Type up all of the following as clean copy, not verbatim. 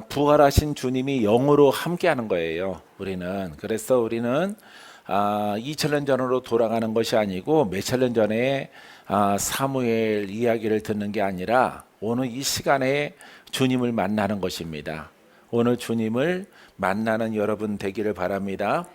부활하신 주님이 영으로 함께하는 거예요. 우리는 그래서 우리는 2000년 전으로 돌아가는 것이 아니고 몇천 년 전에 사무엘 이야기를 듣는 게 아니라 오늘 이 시간에 주님을 만나는 것입니다. 오늘 주님을 만나는 여러분 되기를 바랍니다.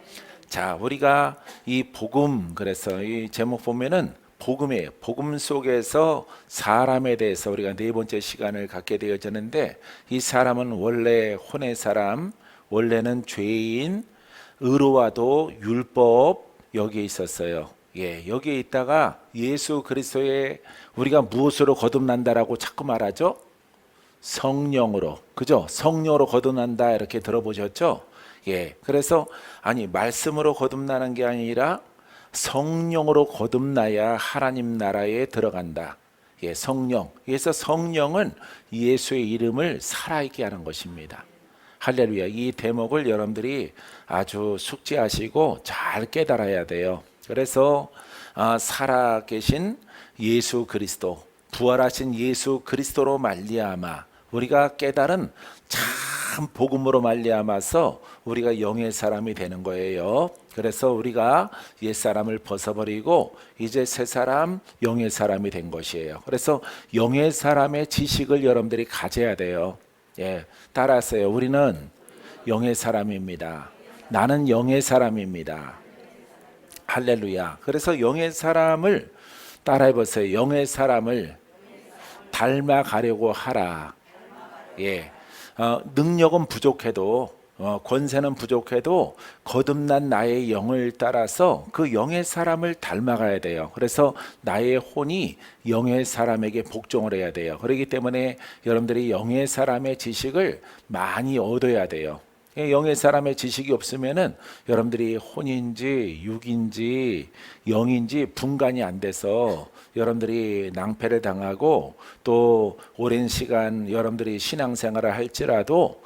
자, 우리가 이 복음, 그래서 이 제목 보면은 복음이에요. 복음 속에서 사람에 대해서 우리가 네 번째 시간을 갖게 되어졌는데, 이 사람은 원래 혼의 사람, 원래는 죄인, 의로와도 율법 여기에 있었어요. 예, 여기에 있다가 예수 그리스도의 우리가 무엇으로 거듭난다라고 자꾸 말하죠? 성령으로, 그죠? 성령으로 거듭난다 이렇게 들어보셨죠? 예, 그래서 아니 말씀으로 거듭나는 게 아니라 성령으로 거듭나야 하나님 나라에 들어간다. 예, 성령. 그래서 성령은 예수의 이름을 살아있게 하는 것입니다. 할렐루야. 이 대목을 여러분들이 아주 숙지하시고 잘 깨달아야 돼요. 그래서 살아계신 예수 그리스도, 부활하신 예수 그리스도로 말미암아 우리가 깨달은 참 복음으로 말미암아서 우리가 영의 사람이 되는 거예요. 그래서 우리가 옛사람을 벗어버리고 이제 새 사람, 영의 사람이 된 것이에요. 그래서 영의 사람의 지식을 여러분들이 가져야 돼요. 예, 따라하세요. 우리는 영의 사람입니다. 나는 영의 사람입니다. 할렐루야. 그래서 영의 사람을 따라해 보세요. 영의 사람을 닮아가려고 하라. 예, 능력은 부족해도 권세는 부족해도 거듭난 나의 영을 따라서 그 영의 사람을 닮아가야 돼요. 그래서 나의 혼이 영의 사람에게 복종을 해야 돼요. 그렇기 때문에 여러분들이 영의 사람의 지식을 많이 얻어야 돼요. 영의 사람의 지식이 없으면은 여러분들이 혼인지 육인지 영인지 분간이 안 돼서 여러분들이 낭패를 당하고 또 오랜 시간 여러분들이 신앙생활을 할지라도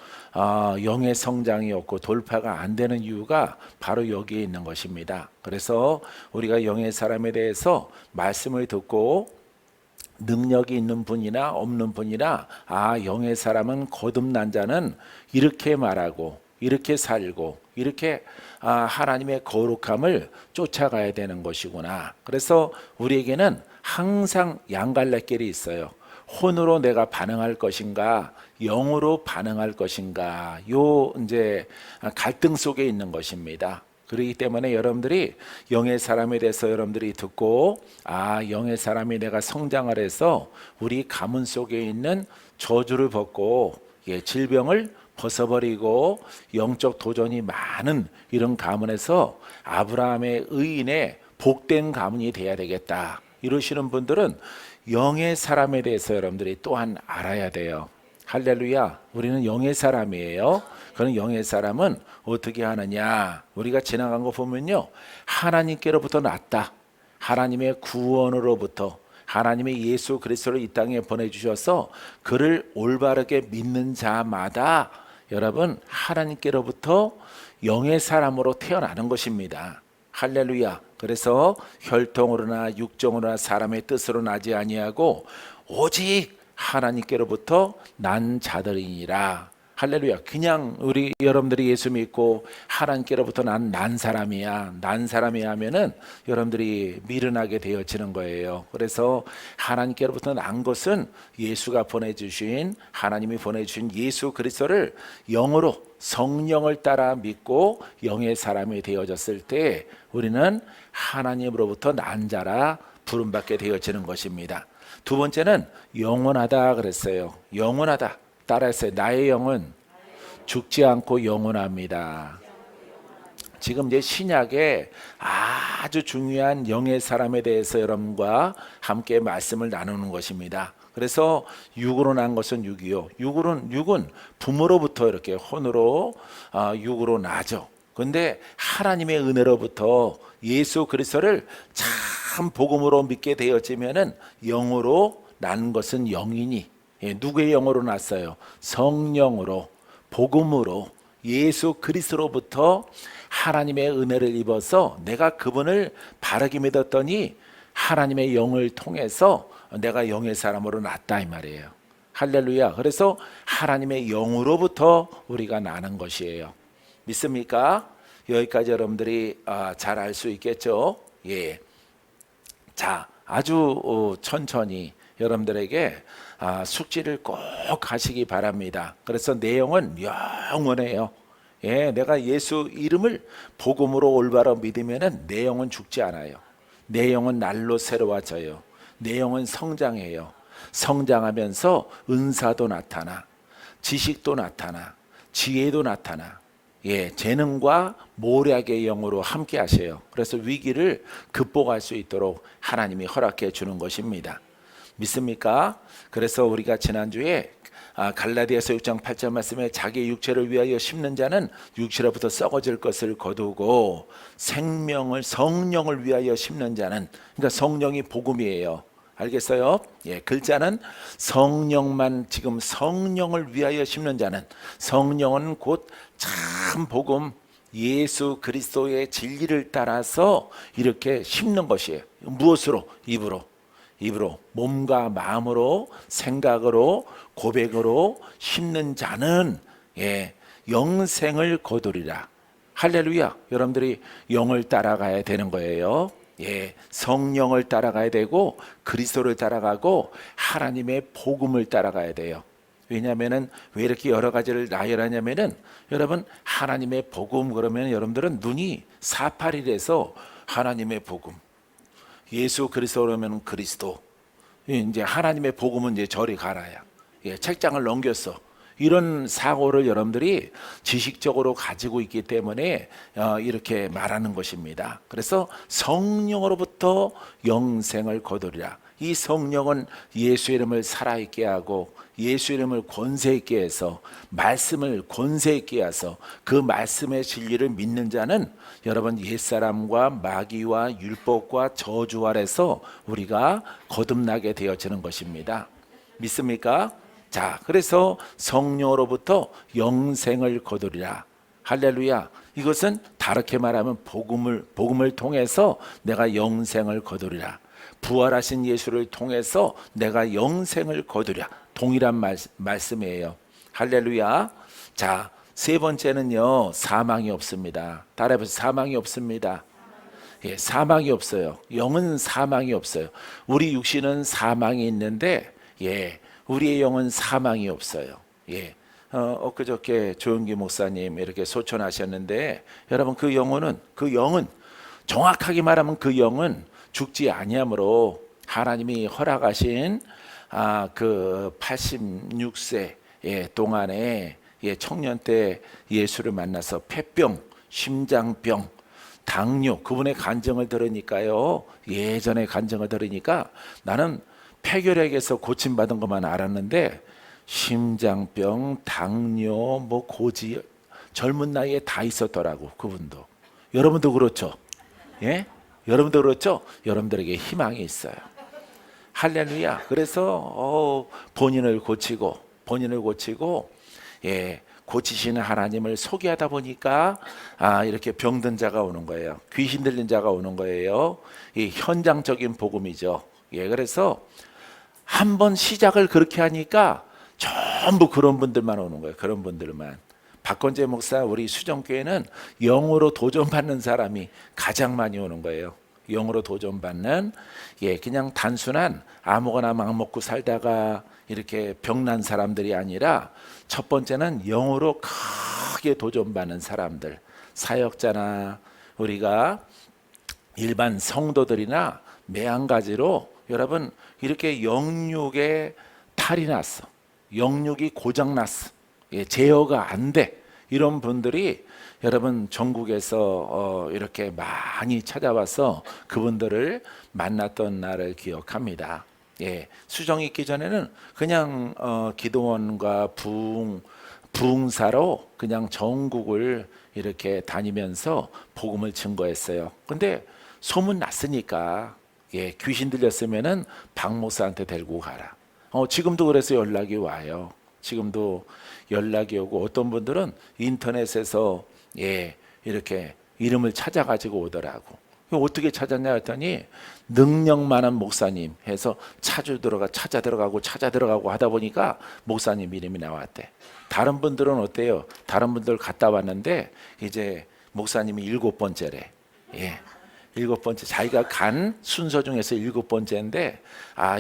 영의 성장이 없고 돌파가 안 되는 이유가 바로 여기에 있는 것입니다. 그래서 우리가 영의 사람에 대해서 말씀을 듣고 능력이 있는 분이나 없는 분이나 영의 사람은 거듭난 자는 이렇게 말하고 이렇게 살고 이렇게 하나님의 거룩함을 쫓아가야 되는 것이구나. 그래서 우리에게는 항상 양갈래길이 있어요. 혼으로 내가 반응할 것인가, 영으로 반응할 것인가, 요 이제 갈등 속에 있는 것입니다. 그렇기 때문에 여러분들이 영의 사람에 대해서 여러분들이 듣고 영의 사람이 내가 성장을 해서 우리 가문 속에 있는 저주를 벗고 질병을 벗어버리고 영적 도전이 많은 이런 가문에서 아브라함의 의인의 복된 가문이 돼야 되겠다. 이러시는 분들은 영의 사람에 대해서 여러분들이 또한 알아야 돼요. 할렐루야. 우리는 영의 사람이에요. 그런 영의 사람은 어떻게 하느냐? 우리가 지나간 거 보면요, 하나님께로부터 났다. 하나님의 구원으로부터 하나님의 예수 그리스도를 이 땅에 보내주셔서 그를 올바르게 믿는 자마다 여러분 하나님께로부터 영의 사람으로 태어나는 것입니다. 할렐루야. 그래서 혈통으로나 육정으로나 사람의 뜻으로 나지 아니하고 오직 하나님께로부터 난 자들이니라. 할렐루야. 그냥 우리 여러분들이 예수 믿고 하나님께로부터 난 사람이야. 난 사람이야 하면은 여러분들이 미련하게 되어지는 거예요. 그래서 하나님께로부터 난 것은 예수가 보내주신, 하나님이 보내주신 예수 그리스도를 영으로 성령을 따라 믿고 영의 사람이 되어졌을 때 우리는 하나님으로부터 난 자라 부름받게 되어지는 것입니다. 두 번째는 영원하다 그랬어요. 영원하다. 따라했어요. 나의 영은 죽지 않고 영원합니다. 지금 이제 신약에 아주 중요한 영의 사람에 대해서 여러분과 함께 말씀을 나누는 것입니다. 그래서 육으로 난 것은 육이요. 육은 부모로부터 이렇게 혼으로 육으로 나죠. 그런데 하나님의 은혜로부터 예수 그리스도를 참 복음으로 믿게 되어지면은 영으로 난 것은 영이니 누구의 영으로 났어요? 성령으로, 복음으로, 예수 그리스도로부터 하나님의 은혜를 입어서 내가 그분을 바르게 믿었더니 하나님의 영을 통해서 내가 영의 사람으로 났다 이 말이에요. 할렐루야. 그래서 하나님의 영으로부터 우리가 나는 것이에요. 믿습니까? 여기까지 여러분들이 잘 알 수 있겠죠? 예. 자, 아주 천천히 여러분들에게 숙지를 꼭 하시기 바랍니다. 그래서 내용은 영원해요. 예, 내가 예수 이름을 복음으로 올바로 믿으면은 내용은 죽지 않아요. 내용은 날로 새로워져요. 내용은 성장해요. 성장하면서 은사도 나타나, 지식도 나타나, 지혜도 나타나. 예, 재능과 모략의 영으로 함께 하세요. 그래서 위기를 극복할 수 있도록 하나님이 허락해 주는 것입니다. 믿습니까? 그래서 우리가 지난주에 갈라디아서 6장 8절 말씀에 자기 육체를 위하여 심는 자는 육체로부터 썩어질 것을 거두고 생명을 성령을 위하여 심는 자는, 그러니까 성령이 복음이에요. 알겠어요? 예, 글자는 성령만, 지금 성령을 위하여 심는 자는, 성령은 곧 참 복음 예수 그리스도의 진리를 따라서 이렇게 심는 것이에요. 무엇으로? 입으로 몸과 마음으로 생각으로 고백으로 심는 자는 영생을 거두리라. 할렐루야. 여러분들이 영을 따라가야 되는 거예요. 예, 성령을 따라가야 되고 그리스도를 따라가고 하나님의 복음을 따라가야 돼요. 왜냐하면은 왜 이렇게 여러 가지를 나열하냐면은 여러분 하나님의 복음 그러면 여러분들은 눈이 사팔이라서 하나님의 복음, 예수 그리스도 그러면 그리스도, 이제 하나님의 복음은 이제 저리 가라야. 예, 책장을 넘겼어. 이런 사고를 여러분들이 지식적으로 가지고 있기 때문에 이렇게 말하는 것입니다. 그래서 성령으로부터 영생을 거두리라. 이 성령은 예수 이름을 살아있게 하고 예수 이름을 권세있게 해서 말씀을 권세있게 해서 그 말씀의 진리를 믿는 자는 여러분 옛사람과 마귀와 율법과 저주 아래서 우리가 거듭나게 되어지는 것입니다. 믿습니까? 자, 그래서 성령으로부터 영생을 거두리라. 할렐루야. 이것은 다르게 말하면 복음을 통해서 내가 영생을 거두리라. 부활하신 예수를 통해서 내가 영생을 거두랴. 동일한 말씀이에요. 할렐루야. 자, 세 번째는요, 사망이 없습니다. 따라해보세요. 사망이 없습니다. 예, 사망이 없어요. 영은 사망이 없어요. 우리 육신은 사망이 있는데, 예, 우리의 영은 사망이 없어요. 예. 엊그저께 조은기 목사님 이렇게 소천하셨는데, 여러분 그 영은 정확하게 말하면 그 영은 죽지 아니하므로 하나님이 허락하신 그 86세 동안에 청년 때 예수를 만나서 폐병, 심장병, 당뇨 그분의 간증을 들으니까요. 예전에 간증을 들으니까 나는 폐결핵에서 고침받은 것만 알았는데 심장병, 당뇨, 뭐 고지 젊은 나이에 다 있었더라고. 그분도. 여러분도 그렇죠? 예? 여러분도 그렇죠? 여러분들에게 희망이 있어요. 할렐루야. 그래서 본인을 고치고 고치시는 하나님을 소개하다 보니까 이렇게 병든 자가 오는 거예요. 귀신 들린 자가 오는 거예요. 이 현장적인 복음이죠. 예, 그래서 한번 시작을 그렇게 하니까 전부 그런 분들만 오는 거예요. 그런 분들만. 박건재 목사 우리 수정교회는 영으로 도전받는 사람이 가장 많이 오는 거예요. 영으로 도전받는, 그냥 단순한 아무거나 막 먹고 살다가 이렇게 병난 사람들이 아니라 첫 번째는 영으로 크게 도전받는 사람들, 사역자나 우리가 일반 성도들이나 매한가지로 여러분 이렇게 영육에 탈이 났어, 영육이 고장났어, 제어가 안 돼, 이런 분들이 여러분 전국에서 이렇게 많이 찾아와서 그분들을 만났던 날을 기억합니다. 수정 있기 전에는 그냥 기도원과 부흥사로 그냥 전국을 이렇게 다니면서 복음을 증거했어요. 근데 소문 났으니까 귀신 들렸으면은 박 목사한테 데리고 가라. 지금도 그래서 연락이 와요. 지금도 연락이 오고 어떤 분들은 인터넷에서 이렇게 이름을 찾아가지고 오더라고. 어떻게 찾았냐 했더니 능력 많은 목사님 해서 찾아 들어가고 하다 보니까 목사님 이름이 나왔대. 다른 분들은 어때요? 다른 분들 갔다 왔는데 이제 목사님이 7번째래. 예. 7번째, 자기가 간 순서 중에서 7번째인데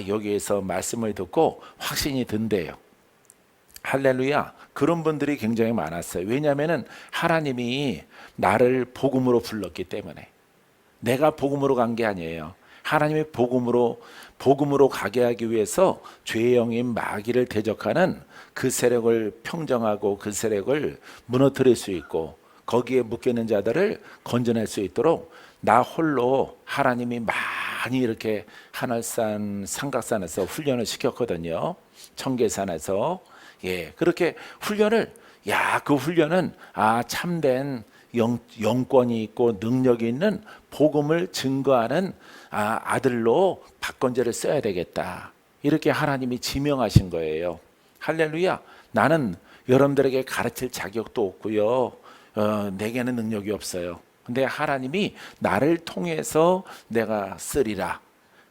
여기에서 말씀을 듣고 확신이 든대요. 할렐루야. 그런 분들이 굉장히 많았어요. 왜냐하면 하나님이 나를 복음으로 불렀기 때문에. 내가 복음으로 간 게 아니에요. 하나님의 복음으로 가게 하기 위해서 죄의 영인 마귀를 대적하는 그 세력을 평정하고 그 세력을 무너뜨릴 수 있고 거기에 묶여 있는 자들을 건져낼 수 있도록 나 홀로 하나님이 많이 이렇게 하늘산 삼각산에서 훈련을 시켰거든요. 청계산에서. 예, 그렇게 훈련을, 그 훈련은 참된 영권이 있고 능력이 있는 복음을 증거하는 아들로 박건재를 써야 되겠다. 이렇게 하나님이 지명하신 거예요. 할렐루야. 나는 여러분들에게 가르칠 자격도 없고요. 내게는 능력이 없어요. 근데 하나님이 나를 통해서 내가 쓰리라.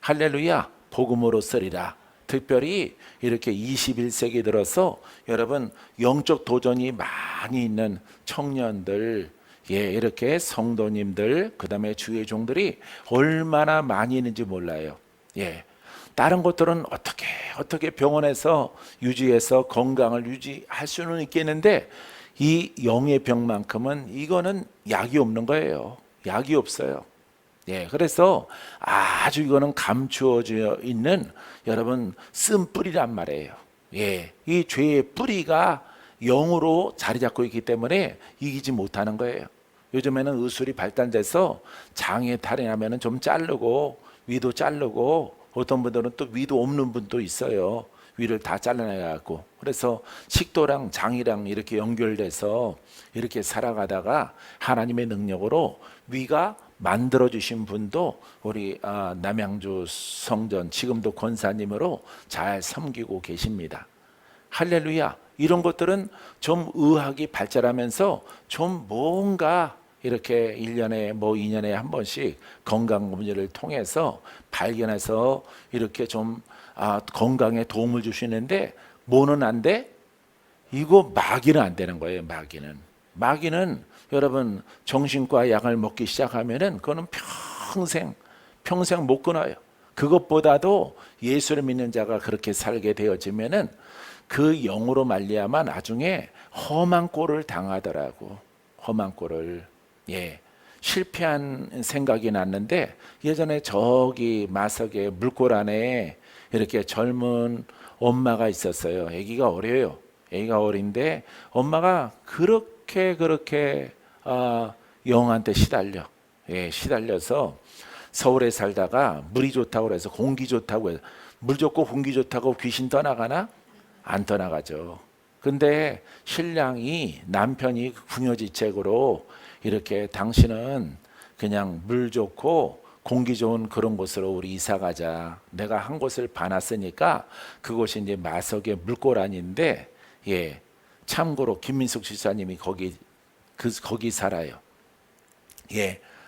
할렐루야. 복음으로 쓰리라. 특별히 이렇게 21세기 들어서 여러분 영적 도전이 많이 있는 청년들, 이렇게 성도님들, 그 다음에 주의 종들이 얼마나 많이 있는지 몰라요. 다른 것들은 어떻게 병원에서 유지해서 건강을 유지할 수는 있겠는데 이 영의 병만큼은 이거는 약이 없는 거예요. 약이 없어요. 그래서 아주 이거는 감추어져 있는 여러분 쓴뿌리란 말이에요. 이 죄의 뿌리가 영으로 자리 잡고 있기 때문에 이기지 못하는 거예요. 요즘에는 의술이 발달돼서 장에 탈이 나면은 좀 자르고 위도 자르고 어떤 분들은 또 위도 없는 분도 있어요. 위를 다 잘라내갖고. 그래서 식도랑 장이랑 이렇게 연결돼서 이렇게 살아가다가 하나님의 능력으로 위가 만들어주신 분도 우리 남양주 성전 지금도 권사님으로 잘 섬기고 계십니다. 할렐루야. 이런 것들은 좀 의학이 발달하면서 좀 뭔가 이렇게 1년에 2년에 한 번씩 건강검진을 통해서 발견해서 이렇게 좀 건강에 도움을 주시는데 뭐는 안 돼? 이거 마귀는 안 되는 거예요. 마귀는 여러분 정신과 약을 먹기 시작하면은 그거는 평생 못 끊어요. 그것보다도 예수를 믿는 자가 그렇게 살게 되어지면은 그 영으로 말미암아 나중에 험한 꼴을 당하더라고. 험한 꼴을. 실패한 생각이 났는데 예전에 저기 마석의 물골 안에 이렇게 젊은 엄마가 있었어요. 아기가 어려요. 아기가 어린데 엄마가 그렇게 영한테 시달려서 서울에 살다가 물이 좋다고 해서 공기 좋다고 해서 물 좋고 공기 좋다고 귀신 떠나가나? 안 떠나가죠. 근데 신랑이 남편이 궁여지책으로 이렇게 당신은 그냥 물 좋고 공기 좋은 그런 곳으로 우리 이사 가자. 내가 한 곳을 봐놨으니까 그곳이 이제 마석의 물고란인데 참고로 김민숙 지사님이 거기 살아요.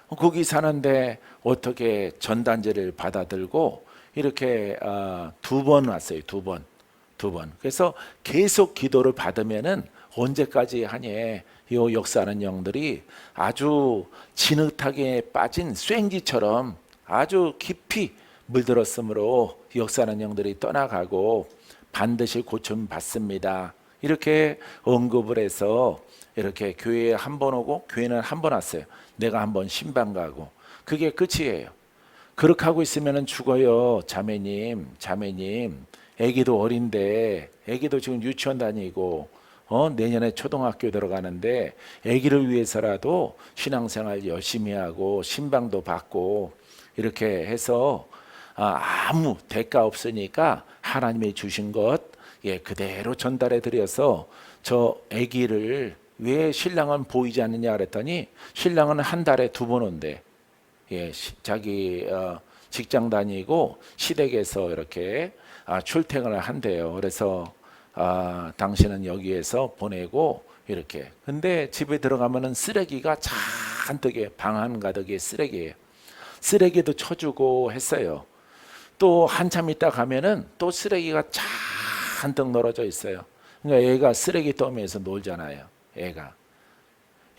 거기 사는데 어떻게 전단지를 받아들고 이렇게 2번 왔어요. 2번. 그래서 계속 기도를 받으면은 언제까지 하니 이 역사하는 영들이 아주 진흙탕에 빠진 쐐기처럼 아주 깊이 물들었으므로 역사하는 영들이 떠나가고 반드시 고침 받습니다. 이렇게 언급을 해서 이렇게 교회에 한 번 오고 교회는 한 번 왔어요. 내가 한 번 신방 가고 그게 끝이에요. 그렇게 하고 있으면 죽어요. 자매님. 애기도 어린데 애기도 지금 유치원 다니고 내년에 초등학교 들어가는데 애기를 위해서라도 신앙생활 열심히 하고 신방도 받고 이렇게 해서 아무 대가 없으니까 하나님이 주신 것 그대로 전달해 드려서 저 애기를 왜 신랑은 보이지 않느냐 그랬더니 신랑은 한 달에 2번 온대. 자기 직장 다니고 시댁에서 이렇게 출퇴근을 한대요. 그래서 당신은 여기에서 보내고 이렇게. 근데 집에 들어가면은 쓰레기가 잔뜩에 방 한가득의 쓰레기예요. 쓰레기도 쳐주고 했어요. 또 한참 있다 가면은 또 쓰레기가 잔뜩 널어져 있어요. 그러니까 애가 쓰레기 더미에서 놀잖아요. 애가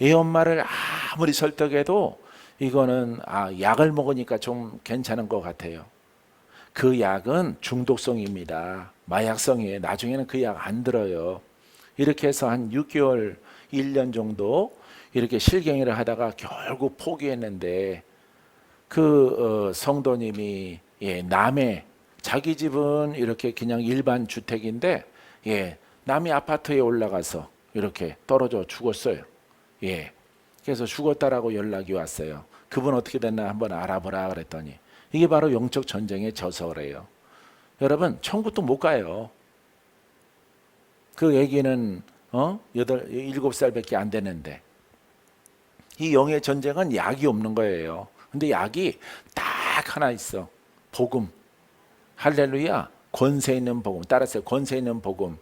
애 엄마를 아무리 설득해도 이거는 약을 먹으니까 좀 괜찮은 것 같아요. 그 약은 중독성입니다. 마약성이에요. 나중에는 그 약 안 들어요. 이렇게 해서 한 6개월, 1년 정도 이렇게 실갱이를 하다가 결국 포기했는데 그 성도님이 남의 자기 집은 이렇게 그냥 일반 주택인데 남의 아파트에 올라가서 이렇게 떨어져 죽었어요. 그래서 죽었다라고 연락이 왔어요. 그분 어떻게 됐나 한번 알아보라 그랬더니 이게 바로 영적 전쟁의 저서래요. 여러분 천국도 못 가요. 그 애기는 7살밖에 안 되는데 이 영의 전쟁은 약이 없는 거예요. 근데 약이 딱 하나 있어. 복음. 할렐루야. 권세 있는 복음. 따라서 권세 있는 복음.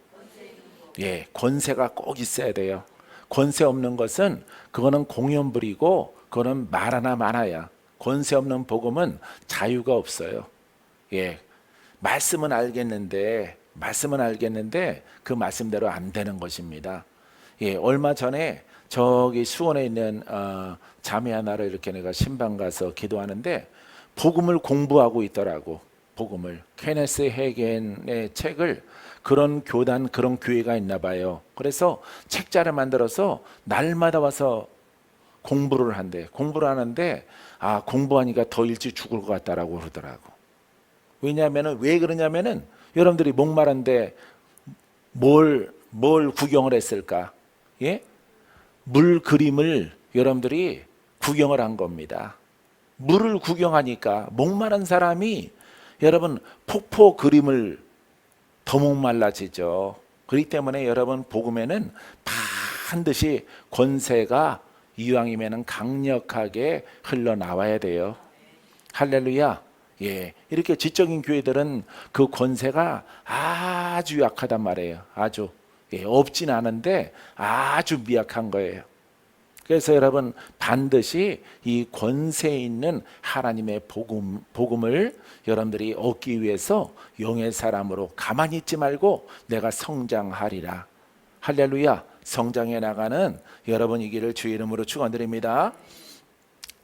권세가 꼭 있어야 돼요. 권세 없는 것은 그거는 공연불이고 그거는 말 하나 많아야. 권세 없는 복음은 자유가 없어요. 말씀은 알겠는데 그 말씀대로 안 되는 것입니다. 얼마 전에 저기 수원에 있는 자매 하나를 이렇게 내가 신방 가서 기도하는데 복음을 공부하고 있더라고. 복음을 케네스 헤겐의 책을 그런 교단 그런 교회가 있나 봐요. 그래서 책자를 만들어서 날마다 와서 공부를 한대. 공부를 하는데 공부하니까 더 일찍 죽을 것 같다라고 그러더라고. 왜 그러냐면은 여러분들이 목마른데 뭘 구경을 했을까? 물 그림을 여러분들이 구경을 한 겁니다. 물을 구경하니까 목마른 사람이 여러분 폭포 그림을 더 목말라지죠. 그렇기 때문에 여러분 복음에는 반드시 권세가 이왕이면은 강력하게 흘러나와야 돼요. 할렐루야. 이렇게 지적인 교회들은 그 권세가 아주 약하단 말이에요. 아주 없진 않은데 아주 미약한 거예요. 그래서 여러분 반드시 이 권세 있는 하나님의 복음을 여러분들이 얻기 위해서 영의 사람으로 가만히 있지 말고 내가 성장하리라. 할렐루야. 성장해 나가는 여러분이기를 주의 이름으로 축원드립니다.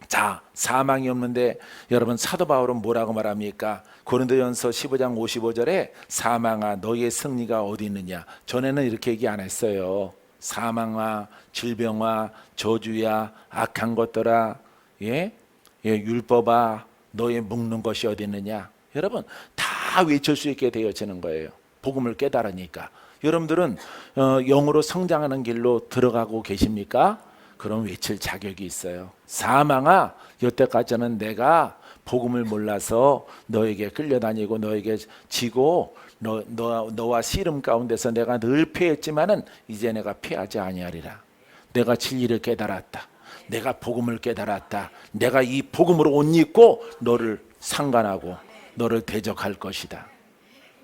자, 사망이 없는데 여러분 사도 바울은 뭐라고 말합니까? 고린도전서 15장 55절에 사망아 너희의 승리가 어디 있느냐. 전에는 이렇게 얘기 안 했어요. 사망아 질병아 저주야 악한 것들아 율법아 너의 묶는 것이 어디 있느냐. 여러분 다 외칠 수 있게 되어지는 거예요. 복음을 깨달으니까. 여러분들은 영으로 성장하는 길로 들어가고 계십니까? 그럼 외칠 자격이 있어요. 사망아 여태까지는 내가 복음을 몰라서 너에게 끌려다니고 너에게 지고 너와 씨름 가운데서 내가 늘 패했지만은 이제 내가 패하지 아니하리라. 내가 진리를 깨달았다. 내가 복음을 깨달았다. 내가 이 복음으로 옷 입고 너를 상관하고 너를 대적할 것이다.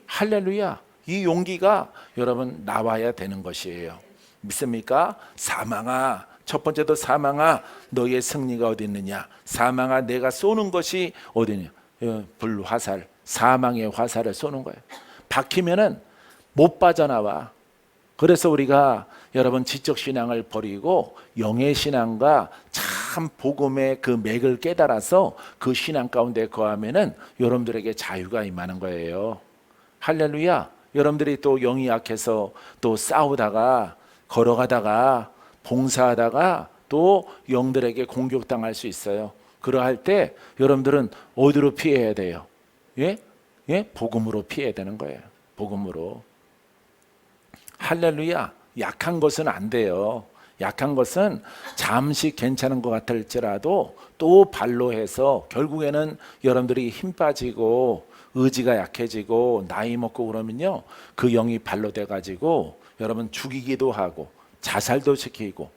할렐루야. 이 용기가 여러분 나와야 되는 것이에요. 믿습니까? 사망아 첫 번째도 사망아 너의 승리가 어디 있느냐. 사망아 내가 쏘는 것이 어디 있느냐. 불화살 사망의 화살을 쏘는 거예요. 박히면은 못 빠져나와. 그래서 우리가 여러분 지적 신앙을 버리고 영의 신앙과 참 복음의 그 맥을 깨달아서 그 신앙 가운데 거하면은 여러분들에게 자유가 임하는 거예요. 할렐루야. 여러분들이 또 영이 약해서 또 싸우다가 걸어가다가 봉사하다가 또 영들에게 공격당할 수 있어요. 그러할 때 여러분들은 어디로 피해야 돼요? 복음으로 피해야 되는 거예요. 복음으로. 할렐루야. 약한 것은 안 돼요. 약한 것은 잠시 괜찮은 것 같을지라도 또 발로 해서 결국에는 여러분들이 힘 빠지고 의지가 약해지고 나이 먹고 그러면요 그 영이 발로 돼가지고 여러분 죽이기도 하고 자살도 시키고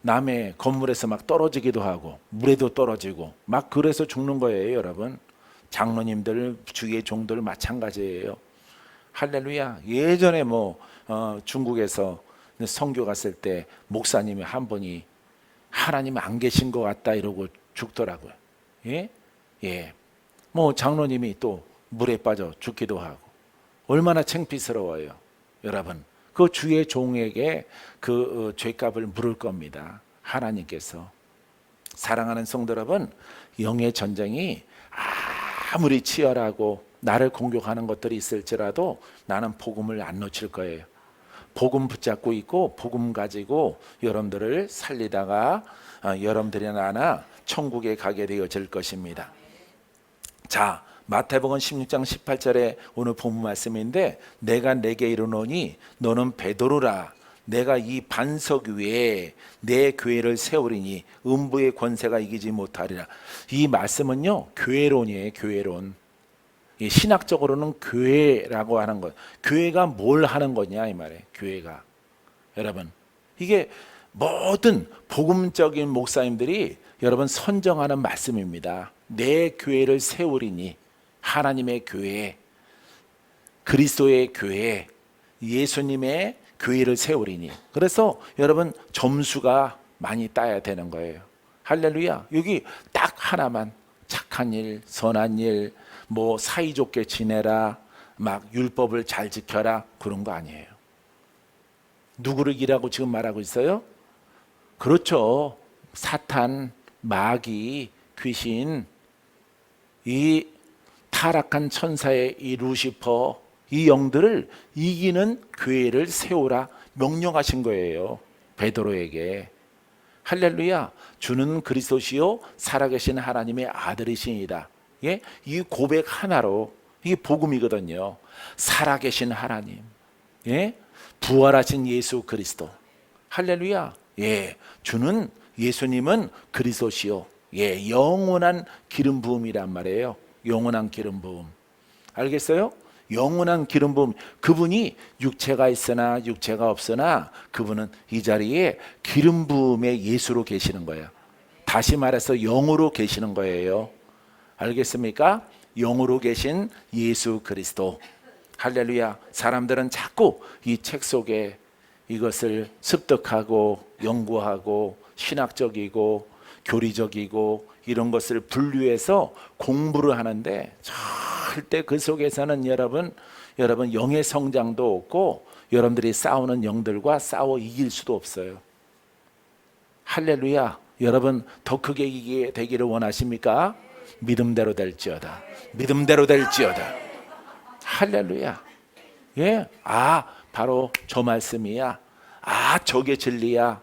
남의 건물에서 막 떨어지기도 하고 물에도 떨어지고 막 그래서 죽는 거예요. 여러분 장로님들 주위의 종들 마찬가지예요. 할렐루야. 예전에 중국에서 선교 갔을 때 목사님이 한 분이 하나님 안 계신 것 같다 이러고 죽더라고요. 예? 예. 뭐 장로님이 또 물에 빠져 죽기도 하고 얼마나 창피스러워요. 여러분, 그 주의 종에게 그 죄값을 물을 겁니다. 하나님께서. 사랑하는 성도 여러분, 영의 전쟁이 아무리 치열하고 나를 공격하는 것들이 있을지라도 나는 복음을 안 놓칠 거예요. 복음 붙잡고 있고 복음 가지고 여러분들을 살리다가 여러분들이 나나 천국에 가게 되어질 것입니다. 자, 마태복음 16장 18절에 오늘 본문 말씀인데, 내가 내게 이르노니 너는 베드로라. 내가 이 반석 위에 내 교회를 세우리니 음부의 권세가 이기지 못하리라. 이 말씀은요, 교회론이에요. 교회론. 신학적으로는 교회라고 하는 것. 교회가 뭘 하는 거냐 이 말이에요. 교회가. 여러분, 이게 모든 복음적인 목사님들이 여러분 선정하는 말씀입니다. 내 교회를 세우리니, 하나님의 교회, 그리스도의 교회, 예수님의 교회를 세우리니. 그래서 여러분 점수가 많이 따야 되는 거예요. 할렐루야. 여기 딱 하나만, 착한 일, 선한 일, 뭐 사이좋게 지내라, 막 율법을 잘 지켜라, 그런 거 아니에요. 누구를 이라고 지금 말하고 있어요? 그렇죠. 사탄, 마귀, 귀신, 이 타락한 천사의 이 루시퍼, 이 영들을 이기는 교회를 세우라 명령하신 거예요. 베드로에게. 할렐루야. 주는 그리스도시요 살아계신 하나님의 아들이시니이다. 예? 이 고백 하나로, 이게 복음이거든요. 살아계신 하나님, 예? 부활하신 예수 그리스도. 할렐루야. 예, 주는 예수님은 그리스도시요, 예, 영원한 기름 부음이란 말이에요. 영원한 기름 부음. 알겠어요? 영원한 기름 부음. 그분이 육체가 있으나 육체가 없으나 그분은 이 자리에 기름 부음의 예수로 계시는 거예요. 다시 말해서 영으로 계시는 거예요. 알겠습니까? 영으로 계신 예수 그리스도. 할렐루야. 사람들은 자꾸 이 책 속에 이것을 습득하고 연구하고 신학적이고 교리적이고 이런 것을 분류해서 공부를 하는데, 절대 그 속에서는 여러분 영의 성장도 없고 여러분들이 싸우는 영들과 싸워 이길 수도 없어요. 할렐루야. 여러분 더 크게 이기게 되기를 원하십니까? 믿음대로 될지어다. 믿음대로 될지어다. 할렐루야. 예, 바로 저 말씀이야. 저게 진리야.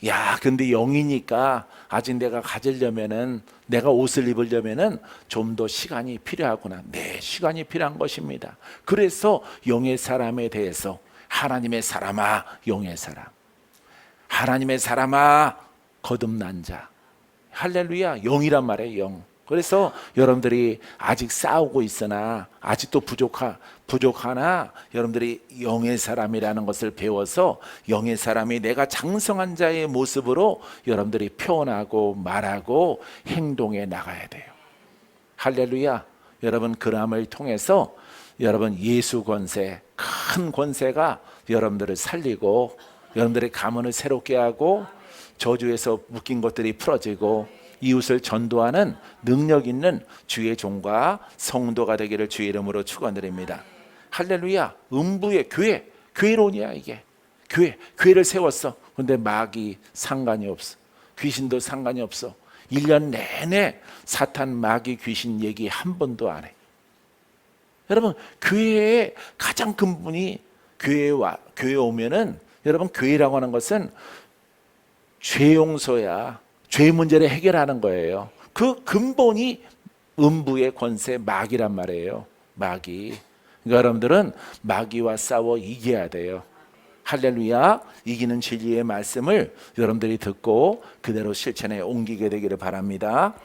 야, 근데 영이니까 아직 내가 가지려면은, 내가 옷을 입으려면은 좀 더 시간이 필요하구나. 네, 시간이 필요한 것입니다. 그래서 영의 사람에 대해서 하나님의 사람아, 영의 사람, 하나님의 사람아, 거듭난 자. 할렐루야. 영이란 말이에요. 영. 그래서 여러분들이 아직 싸우고 있으나, 아직도 부족하나 여러분들이 영의 사람이라는 것을 배워서 영의 사람이 내가 장성한 자의 모습으로 여러분들이 표현하고 말하고 행동해 나가야 돼요. 할렐루야. 여러분 그람을 통해서 여러분 예수 권세, 큰 권세가 여러분들을 살리고 여러분들의 가문을 새롭게 하고 저주에서 묶인 것들이 풀어지고 이웃을 전도하는 능력 있는 주의 종과 성도가 되기를 주의 이름으로 축원드립니다. 할렐루야. 음부의 교회, 교회론이야 이게. 교회를 세웠어. 근데 마귀 상관이 없어. 귀신도 상관이 없어. 1년 내내 사탄, 마귀, 귀신 얘기 한 번도 안 해. 여러분 교회의 가장 근본이, 교회에 오면은 여러분 교회라고 하는 것은 죄 용서야. 죄 문제를 해결하는 거예요. 그 근본이 음부의 권세, 마귀란 말이에요. 마귀. 그러니까 여러분들은 마귀와 싸워 이겨야 돼요. 할렐루야. 이기는 진리의 말씀을 여러분들이 듣고 그대로 실천에 옮기게 되기를 바랍니다.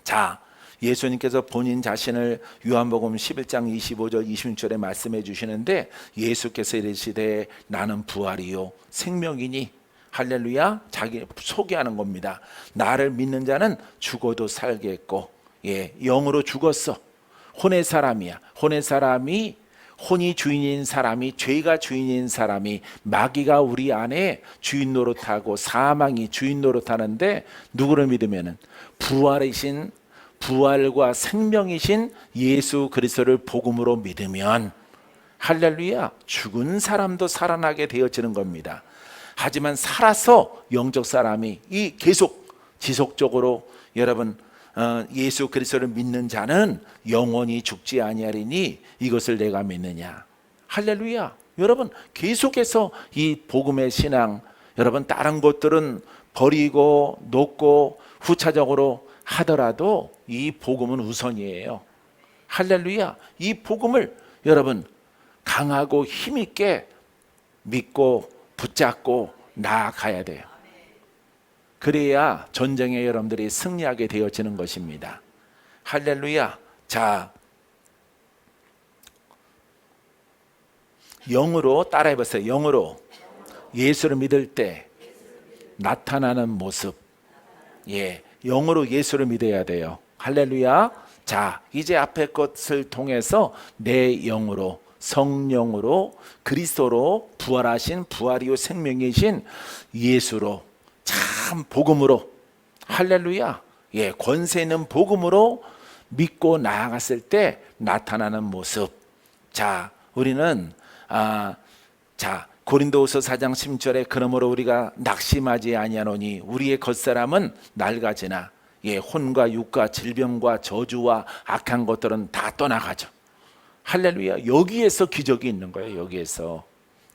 자, 예수님께서 본인 자신을 요한복음 11장 25절 26절에 말씀해 주시는데, 예수께서 이르시되 나는 부활이요 생명이니. 할렐루야. 자기 소개하는 겁니다. 나를 믿는 자는 죽어도 살겠고, 예, 영으로 죽었어. 혼의 사람이야. 혼의 사람이 혼이 주인인 사람이, 죄가 주인인 사람이, 마귀가 우리 안에 주인 노릇하고 사망이 주인 노릇하는데, 누구를 믿으면은 부활이신, 부활과 생명이신 예수 그리스도를 복음으로 믿으면, 할렐루야, 죽은 사람도 살아나게 되어지는 겁니다. 하지만 살아서 영적 사람이 이 계속 지속적으로 여러분 예수 그리스도를 믿는 자는 영원히 죽지 아니하리니 이것을 내가 믿느냐. 할렐루야. 여러분 계속해서 이 복음의 신앙, 여러분 다른 것들은 버리고 놓고 후차적으로 하더라도 이 복음은 우선이에요. 할렐루야. 이 복음을 여러분 강하고 힘있게 믿고 붙잡고 나아가야 돼요. 그래야 전쟁에 여러분들이 승리하게 되어지는 것입니다. 할렐루야. 자, 영으로 따라해 보세요. 영으로 예수를 믿을 때 나타나는 모습. 예, 영으로 예수를 믿어야 돼요. 할렐루야. 자, 이제 앞에 것을 통해서 내 영으로, 성령으로, 그리스도로, 부활하신 부활이요 생명이신 예수로, 참 복음으로, 할렐루야, 예, 권세 있는 복음으로 믿고 나아갔을 때 나타나는 모습. 자, 우리는 자, 고린도후서 4장 10절에 그러므로 우리가 낙심하지 아니하노니 우리의 겉사람은 낡아지나, 예, 혼과 육과 질병과 저주와 악한 것들은 다 떠나가죠. 할렐루야. 여기에서 기적이 있는 거예요. 여기에서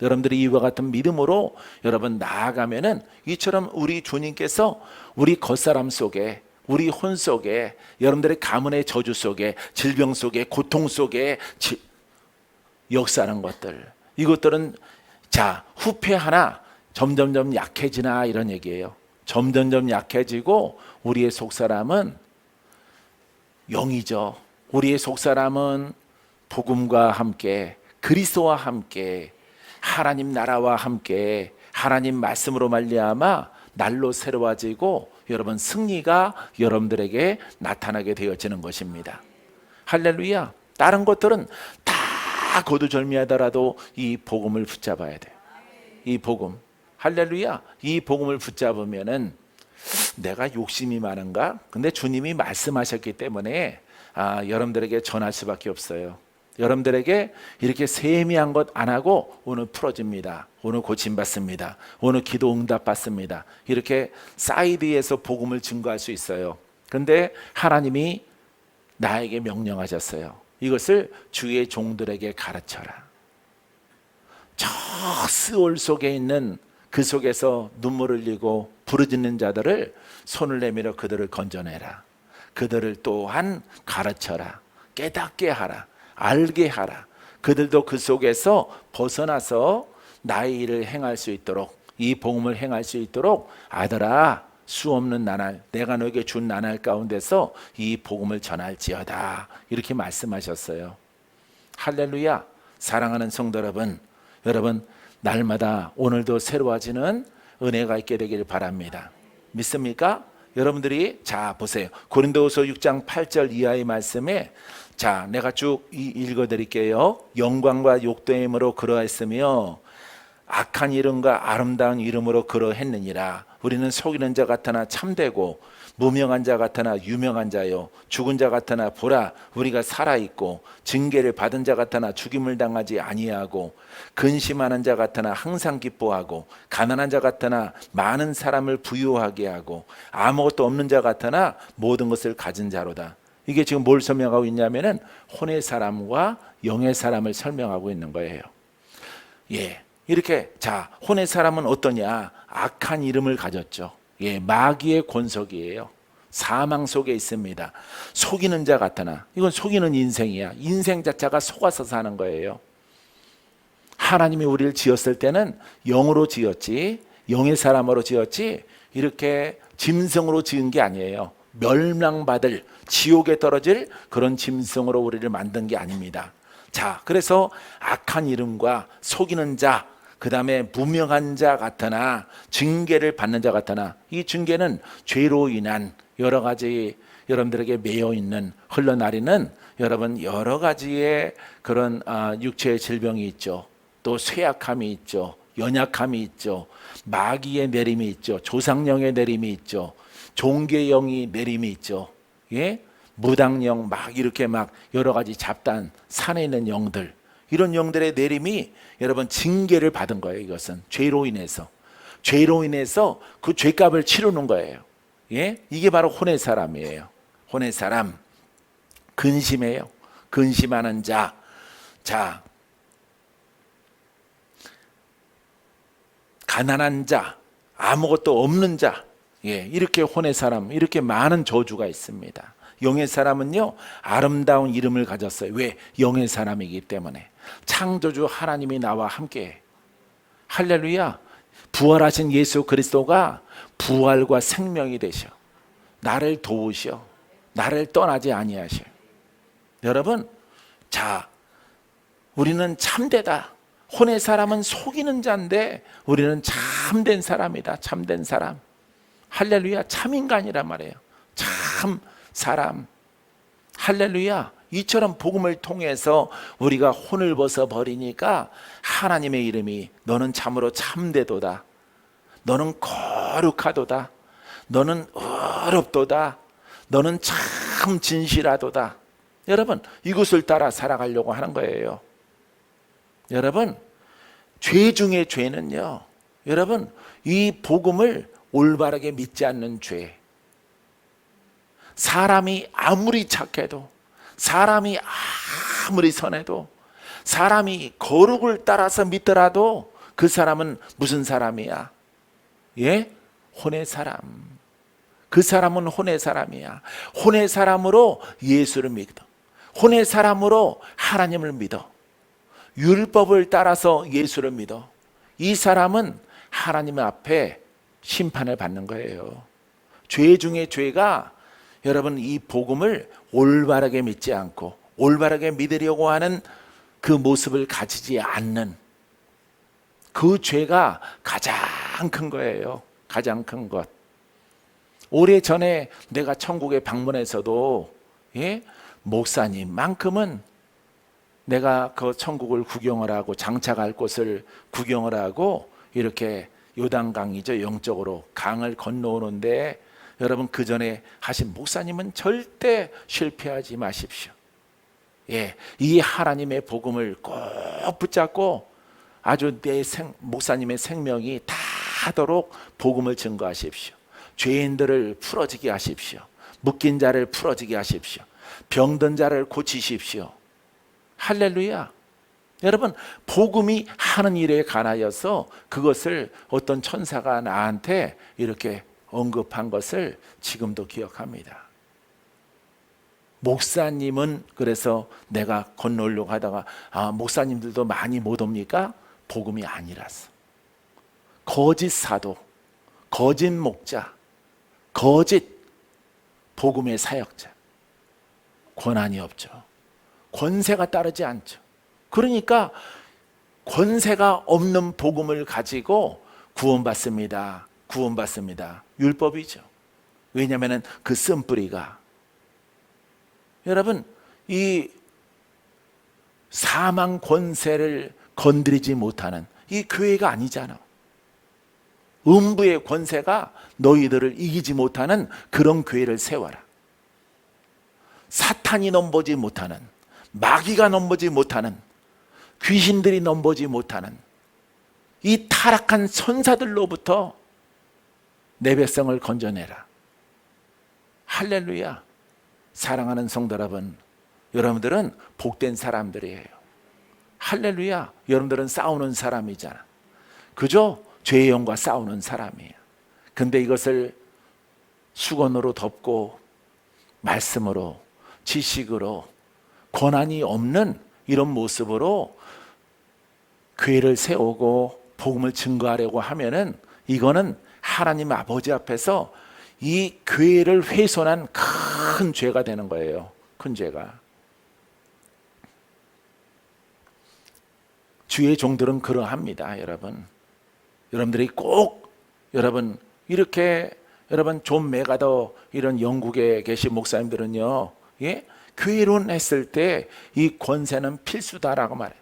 여러분들이 이와 같은 믿음으로 여러분 나아가면은 이처럼 우리 주님께서 우리 겉사람 속에, 우리 혼 속에, 여러분들의 가문의 저주 속에, 질병 속에, 고통 속에 역사하는 것들, 이것들은 자, 후퇴하나 점점점 약해지나 이런 얘기예요. 점점점 약해지고 우리의 속사람은 영이죠. 우리의 속사람은 복음과 함께, 그리스도와 함께, 하나님 나라와 함께, 하나님 말씀으로 말미암아 날로 새로워지고 여러분 승리가 여러분들에게 나타나게 되어지는 것입니다. 할렐루야. 다른 것들은 다 거두절미하더라도 이 복음을 붙잡아야 돼요. 이 복음. 할렐루야. 이 복음을 붙잡으면은 내가 욕심이 많은가? 근데 주님이 말씀하셨기 때문에 여러분들에게 전할 수밖에 없어요. 여러분들에게 이렇게 세미한 것 안 하고 오늘 풀어집니다. 오늘 고침받습니다. 오늘 기도 응답받습니다. 이렇게 사이드에서 복음을 증거할 수 있어요. 그런데 하나님이 나에게 명령하셨어요. 이것을 주의 종들에게 가르쳐라. 저 스올 속에 있는 그 속에서 눈물을 흘리고 부르짖는 자들을 손을 내밀어 그들을 건져내라. 그들을 또한 가르쳐라. 깨닫게 하라. 알게 하라. 그들도 그 속에서 벗어나서 나의 일을 행할 수 있도록, 이 복음을 행할 수 있도록 아들아, 수 없는 나날, 내가 너에게 준 나날 가운데서 이 복음을 전할지어다. 이렇게 말씀하셨어요. 할렐루야. 사랑하는 성도 여러분, 여러분 날마다 오늘도 새로워지는 은혜가 있게 되기를 바랍니다. 믿습니까? 여러분들이 자 보세요. 고린도후서 6장 8절 이하의 말씀에 자 내가 쭉 읽어드릴게요. 영광과 욕됨으로 그러했으며 악한 이름과 아름다운 이름으로 그러했느니라. 우리는 속이는 자 같으나 참되고 무명한 자 같으나 유명한 자요, 죽은 자 같으나 보라 우리가 살아있고 징계를 받은 자 같으나 죽임을 당하지 아니하고 근심하는 자 같으나 항상 기뻐하고 가난한 자 같으나 많은 사람을 부유하게 하고 아무것도 없는 자 같으나 모든 것을 가진 자로다. 이게 지금 뭘 설명하고 있냐면은 혼의 사람과 영의 사람을 설명하고 있는 거예요. 예, 이렇게 자 혼의 사람은 어떠냐? 악한 이름을 가졌죠. 예, 마귀의 권속이에요. 사망 속에 있습니다. 속이는 자 같으나, 이건 속이는 인생이야. 인생 자체가 속아서 사는 거예요. 하나님이 우리를 지었을 때는 영으로 지었지, 영의 사람으로 지었지, 이렇게 짐승으로 지은 게 아니에요. 멸망받을, 지옥에 떨어질 그런 짐승으로 우리를 만든 게 아닙니다. 자, 그래서 악한 이름과 속이는 자, 그 다음에 무명한 자 같으나 징계를 받는 자 같으나, 이 징계는 죄로 인한 여러 가지 여러분들에게 매여 있는, 흘러나리는 여러분 여러 가지의 그런 육체의 질병이 있죠. 또 쇠약함이 있죠. 연약함이 있죠. 마귀의 내림이 있죠. 조상령의 내림이 있죠. 종괴영이 내림이 있죠. 예? 무당령 막 이렇게 막 여러 가지 잡단 산에 있는 영들, 이런 영들의 내림이 여러분 징계를 받은 거예요. 이것은 죄로 인해서 그 죄값을 치르는 거예요. 예? 이게 바로 혼의 사람이에요. 혼의 사람, 근심해요. 근심하는 자. 자, 가난한 자, 아무것도 없는 자. 예, 이렇게 혼의 사람, 이렇게 많은 저주가 있습니다. 영의 사람은요, 아름다운 이름을 가졌어요. 왜? 영의 사람이기 때문에. 창조주 하나님이 나와 함께. 할렐루야. 부활하신 예수 그리스도가 부활과 생명이 되셔. 나를 도우셔. 나를 떠나지 아니하셔. 여러분, 자, 우리는 참되다. 혼의 사람은 속이는 자인데 우리는 참된 사람이다. 참된 사람. 할렐루야. 참인간이란 말이에요. 참 사람. 할렐루야. 이처럼 복음을 통해서 우리가 혼을 벗어버리니까 하나님의 이름이 너는 참으로 참되도다. 너는 거룩하도다. 너는 어렵도다. 너는 참 진실하도다. 여러분, 이것을 따라 살아가려고 하는 거예요. 여러분, 죄 중에 죄는요, 여러분, 이 복음을 올바르게 믿지 않는 죄. 사람이 아무리 착해도, 사람이 아무리 선해도, 사람이 거룩을 따라서 믿더라도 그 사람은 무슨 사람이야? 예? 혼의 사람. 그 사람은 혼의 사람이야. 혼의 사람으로 예수를 믿어. 혼의 사람으로 하나님을 믿어. 율법을 따라서 예수를 믿어. 이 사람은 하나님 앞에 심판을 받는 거예요. 죄 중에 죄가, 여러분, 이 복음을 올바르게 믿지 않고 올바르게 믿으려고 하는 그 모습을 가지지 않는 그 죄가 가장 큰 거예요. 가장 큰 것. 오래전에 내가 천국에 방문해서도, 예? 목사님만큼은 내가 그 천국을 구경을 하고 장차갈 곳을 구경을 하고 이렇게 요단강이죠, 영적으로 강을 건너오는데, 여러분, 그 전에 하신 목사님은 절대 실패하지 마십시오. 예, 이 하나님의 복음을 꼭 붙잡고 아주 목사님의 생명이 다하도록 복음을 증거하십시오. 죄인들을 풀어지게 하십시오. 묶인 자를 풀어지게 하십시오. 병든 자를 고치십시오. 할렐루야. 여러분, 복음이 하는 일에 관하여서 그것을 어떤 천사가 나한테 이렇게 언급한 것을 지금도 기억합니다. 목사님은, 그래서 내가 건너려고 하다가, 목사님들도 많이 못 옵니까? 복음이 아니라서. 거짓 사도, 거짓 목자, 거짓 복음의 사역자. 권한이 없죠. 권세가 따르지 않죠. 그러니까 권세가 없는 복음을 가지고 구원받습니다. 구원받습니다. 율법이죠. 왜냐하면 그 쓴뿌리가, 여러분, 이 사망 권세를 건드리지 못하는 이 교회가 아니잖아. 음부의 권세가 너희들을 이기지 못하는 그런 교회를 세워라. 사탄이 넘보지 못하는, 마귀가 넘보지 못하는, 귀신들이 넘보지 못하는 이 타락한 천사들로부터 내 백성을 건져내라. 할렐루야. 사랑하는 성도 여러분, 여러분들은 복된 사람들이에요. 할렐루야. 여러분들은 싸우는 사람이잖아. 그저 죄의 영과 싸우는 사람이에요. 근데 이것을 수건으로 덮고 말씀으로, 지식으로, 권한이 없는 이런 모습으로 교회를 세우고 복음을 증거하려고 하면은, 이거는 하나님 아버지 앞에서 이 교회를 훼손한 큰 죄가 되는 거예요. 큰 죄가. 주의 종들은 그러합니다, 여러분. 여러분들이 꼭 여러분 이렇게 여러분 존 메가더 이런 영국에 계신 목사님들은요, 예? 교회론 했을 때 이 권세는 필수다라고 말해요.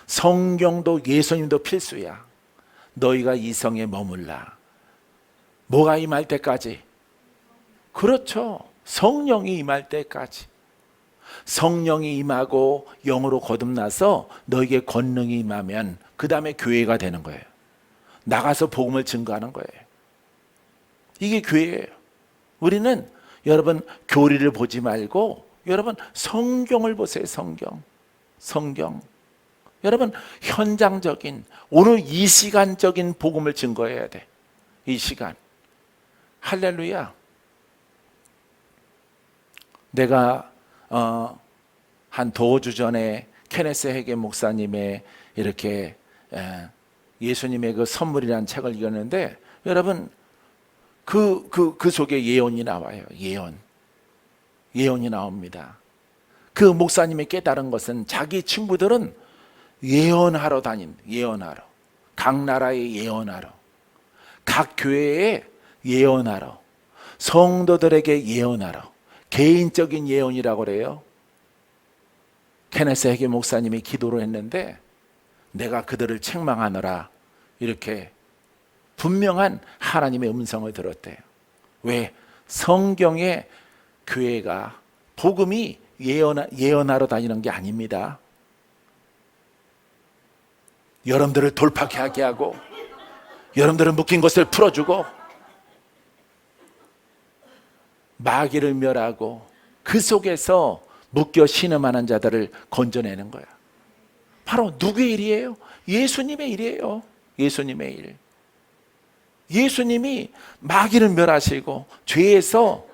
성경도 예수님도 필수야. 너희가 이 성에 머물라. 뭐가 임할 때까지? 그렇죠. 성령이 임할 때까지. 성령이 임하고 영으로 거듭나서 너에게 권능이 임하면 그 다음에 교회가 되는 거예요. 나가서 복음을 증거하는 거예요. 이게 교회예요. 우리는 여러분 교리를 보지 말고 여러분 성경을 보세요. 성경. 여러분 현장적인 오늘 이 시간적인 복음을 증거해야 돼. 이 시간. 할렐루야. 내가 한 도주 전에 케네스 해게 목사님의 이렇게 예수님의 그 선물이라는 책을 읽었는데 여러분 그 속에 예언이 나와요. 예언이 나옵니다. 그 목사님이 깨달은 것은 자기 친구들은 예언하러 예언하러. 각 나라에 예언하러. 각 교회에 예언하러. 성도들에게 예언하러. 개인적인 예언이라고 그래요. 케네스 해게 목사님이 기도를 했는데 내가 그들을 책망하느라 이렇게 분명한 하나님의 음성을 들었대요. 왜? 성경의 교회가 복음이 예언하러 다니는 게 아닙니다. 여러분들을 돌파하게 하고 여러분들을 묶인 것을 풀어주고 마귀를 멸하고 그 속에서 묶여 신음하는 자들을 건져내는 거야. 바로 누구의 일이에요? 예수님의 일이에요. 예수님의 일. 예수님이 마귀를 멸하시고 죄에서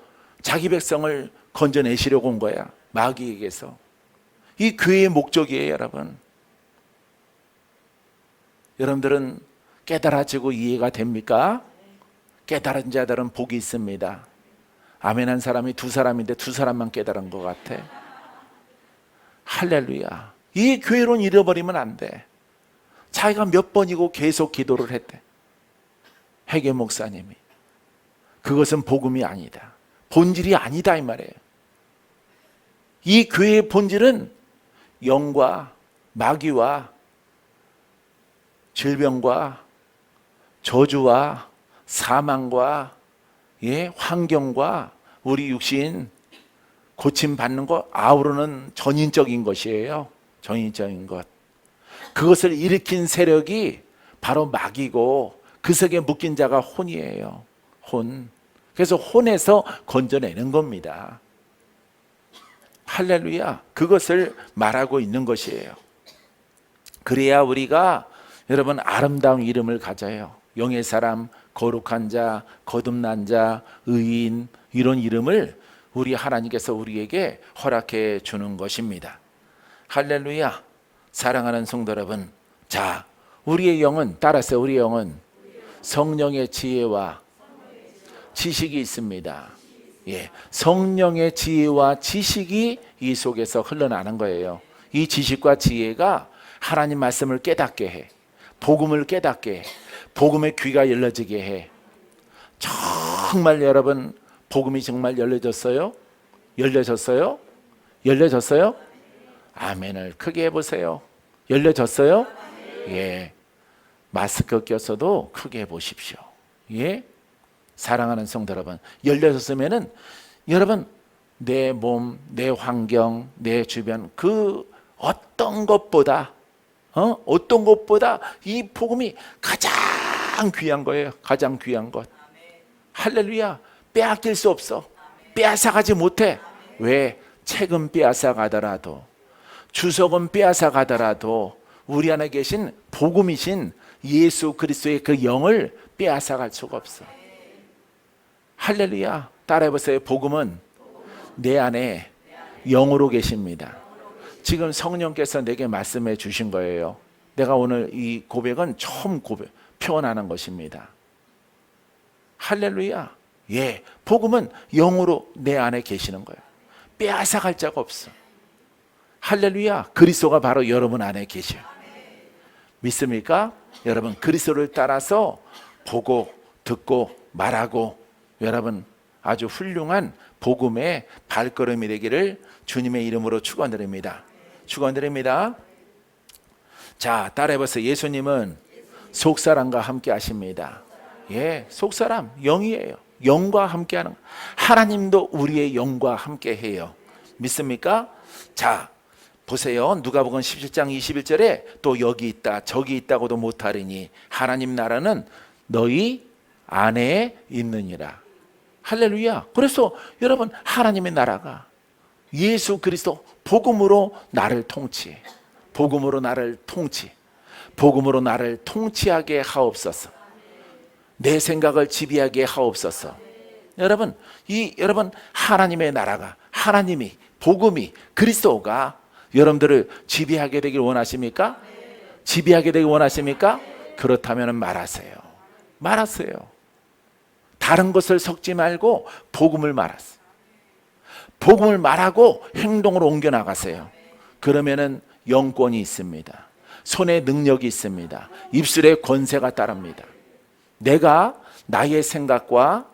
자기 백성을 건져내시려고 온 거야. 마귀에게서. 이 교회의 목적이에요, 여러분. 여러분들은 깨달아지고 이해가 됩니까? 깨달은 자들은 복이 있습니다. 아멘한 사람이 두 사람인데 두 사람만 깨달은 것 같아. 할렐루야. 이 교회론 잃어버리면 안 돼. 자기가 몇 번이고 계속 기도를 했대. 해게 목사님이. 그것은 복음이 아니다. 본질이 아니다 이 말이에요. 이 교회의 본질은 영과 마귀와 질병과 저주와 사망과 환경과 우리 육신 고침받는 것 아우르는 전인적인 것이에요. 전인적인 것. 그것을 일으킨 세력이 바로 마귀고 그 속에 묶인 자가 혼이에요. 혼. 그래서 혼에서 건져내는 겁니다. 할렐루야. 그것을 말하고 있는 것이에요. 그래야 우리가 여러분 아름다운 이름을 가져요. 영의 사람, 거룩한 자, 거듭난 자, 의인 이런 이름을 우리 하나님께서 우리에게 허락해 주는 것입니다. 할렐루야. 사랑하는 성도 여러분, 자, 우리의 영은 따라서 우리의 영은 성령의 지혜와 지식이 있습니다. 예, 성령의 지혜와 지식이 이 속에서 흘러나는 거예요. 이 지식과 지혜가 하나님 말씀을 깨닫게 해. 복음을 깨닫게 해. 복음의 귀가 열려지게 해. 정말 여러분 복음이 정말 열려졌어요? 열려졌어요? 열려졌어요? 아멘을 크게 해보세요. 열려졌어요? 예. 마스크 꼈어도 크게 해보십시오. 예. 사랑하는 성도 여러분, 열려졌으면은 여러분 내 몸, 내 환경, 내 주변 그 어떤 것보다 이 복음이 가장 귀한 거예요. 가장 귀한 것. 할렐루야. 빼앗길 수 없어. 빼앗아가지 못해. 왜? 책은 빼앗아가더라도 주석은 빼앗아가더라도 우리 안에 계신 복음이신 예수 그리스도의 그 영을 빼앗아갈 수가 없어. 할렐루야. 따라해보세요. 복음은 내 안에 영으로 계십니다. 지금 성령께서 내게 말씀해 주신 거예요. 내가 오늘 이 고백은 처음 표현하는 것입니다. 할렐루야. 예, 복음은 영으로 내 안에 계시는 거예요. 빼앗아갈 자가 없어. 할렐루야. 그리스도가 바로 여러분 안에 계셔요. 믿습니까? 여러분, 그리스도를 따라서 보고 듣고 말하고 여러분 아주 훌륭한 복음의 발걸음이 되기를 주님의 이름으로 축원드립니다. 축원드립니다. 자, 따라해보세요. 예수님은 속사람과 함께 하십니다. 예, 속사람 영이에요. 영과 함께하는, 하나님도 우리의 영과 함께해요. 믿습니까? 자, 보세요. 누가복음 17장 21절에 또 여기 있다 저기 있다고도 못하리니 하나님 나라는 너희 안에 있느니라. 할렐루야. 그래서 여러분, 하나님의 나라가 예수 그리스도 복음으로 나를 통치해. 복음으로 나를 통치, 복음으로 나를 통치하게 하옵소서. 내 생각을 지배하게 하옵소서. 여러분, 여러분 하나님의 나라가, 하나님이, 복음이, 그리스도가 여러분들을 지배하게 되길 원하십니까? 지배하게 되길 원하십니까? 그렇다면 말하세요. 말하세요. 다른 것을 섞지 말고 복음을 말하세요. 복음을 말하고 행동으로 옮겨 나가세요. 그러면은 영권이 있습니다. 손에 능력이 있습니다. 입술에 권세가 따릅니다. 내가 나의 생각과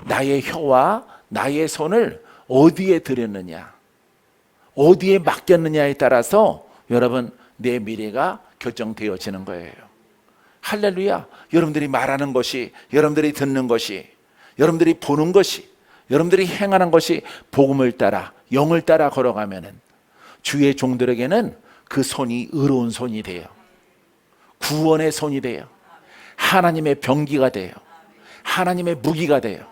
나의 혀와 나의 손을 어디에 들였느냐, 어디에 맡겼느냐에 따라서 여러분 내 미래가 결정되어지는 거예요. 할렐루야. 여러분들이 말하는 것이, 여러분들이 듣는 것이, 여러분들이 보는 것이, 여러분들이 행하는 것이 복음을 따라, 영을 따라 걸어가면은 주의 종들에게는 그 손이 의로운 손이 돼요. 구원의 손이 돼요. 하나님의 병기가 돼요. 하나님의 무기가 돼요.